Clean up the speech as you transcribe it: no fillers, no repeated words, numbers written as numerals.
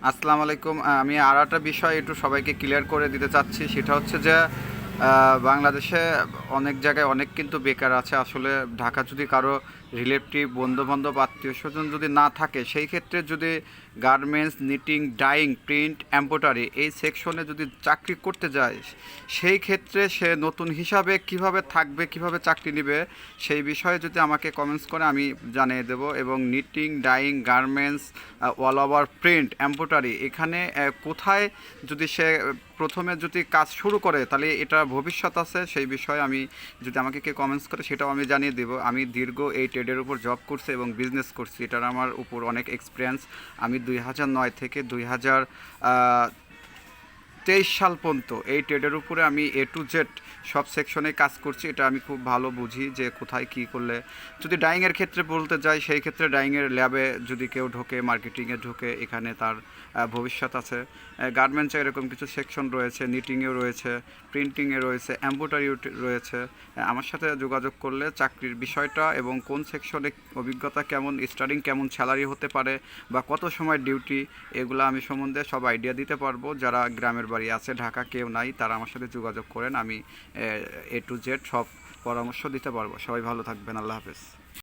আসসালামু আলাইকুম। আমি আর একটা বিষয় একটু সবাইকে ক্লিয়ার করে দিতে চাচ্ছি, সেটা হচ্ছে যে বাংলাদেশে অনেক জায়গায় অনেক কিন্তু বেকার আছে। আসলে ঢাকা যদি কারো রিলেটিভ বন্ধুবান্ধব আত্মীয় স্বজন যদি না থাকে, সেই ক্ষেত্রে যদি garments, knitting, dyeing, print, embroidery এই সেকশনে যদি চাকরি করতে যায়, সেই ক্ষেত্রে সে নতুন হিসাবে কিভাবে থাকবে, কিভাবে চাকরি নেবে, সেই বিষয়ে যদি আমাকে কমেন্টস করে আমি জানিয়ে দেবো। এবং knitting, dyeing, garments, all over print, embroidery এখানে কোথায় যদি সে প্রথমে যদি কাজ শুরু করে, তাহলে এটা ভবিষ্যৎ আছে সেই বিষয়ে আমি যদি আমাকে কেউ কমেন্টস করে সেটাও আমি জানিয়ে দেবো। আমি দীর্ঘ এই ট্রেডের উপর জব করছি এবং বিজনেস করছি, এটার আমার উপর অনেক এক্সপিরিয়েন্স। আমি 2009 থেকে 2023 সাল পর্যন্ত এই ট্রেডের উপরে আমি এ টু জেড সব সেকশনে কাজ করছি। এটা আমি খুব ভালো বুঝি যে কোথায় কী করলে। যদি ডাইংয়ের ক্ষেত্রে বলতে যাই, সেই ক্ষেত্রে ডাইংয়ের ল্যাবে যদি কেউ ঢোকে, মার্কেটিংয়ে ঢোকে, এখানে তার ভবিষ্যৎ আছে। গার্মেন্টসে এরকম কিছু সেকশন রয়েছে, নিটিংয়েও রয়েছে, প্রিন্টিংয়ে রয়েছে, এম্ব্রয়ডারিও রয়েছে। আমার সাথে যোগাযোগ করলে চাকরির বিষয়টা এবং কোন সেকশনে অভিজ্ঞতা কেমন, স্টার্টিং কেমন স্যালারি হতে পারে বা কত সময় ডিউটি, এগুলো আমি সম্বন্ধে সব আইডিয়া দিতে পারবো। যারা গ্রামের বাড়ি আছে, ঢাকা কেউ নাই, তারা আমার সাথে যোগাযোগ করেন, আমি এ টু জেড সব পরামর্শ দিতে পারবো। সবাই ভালো থাকবেন, আল্লাহ হাফেজ।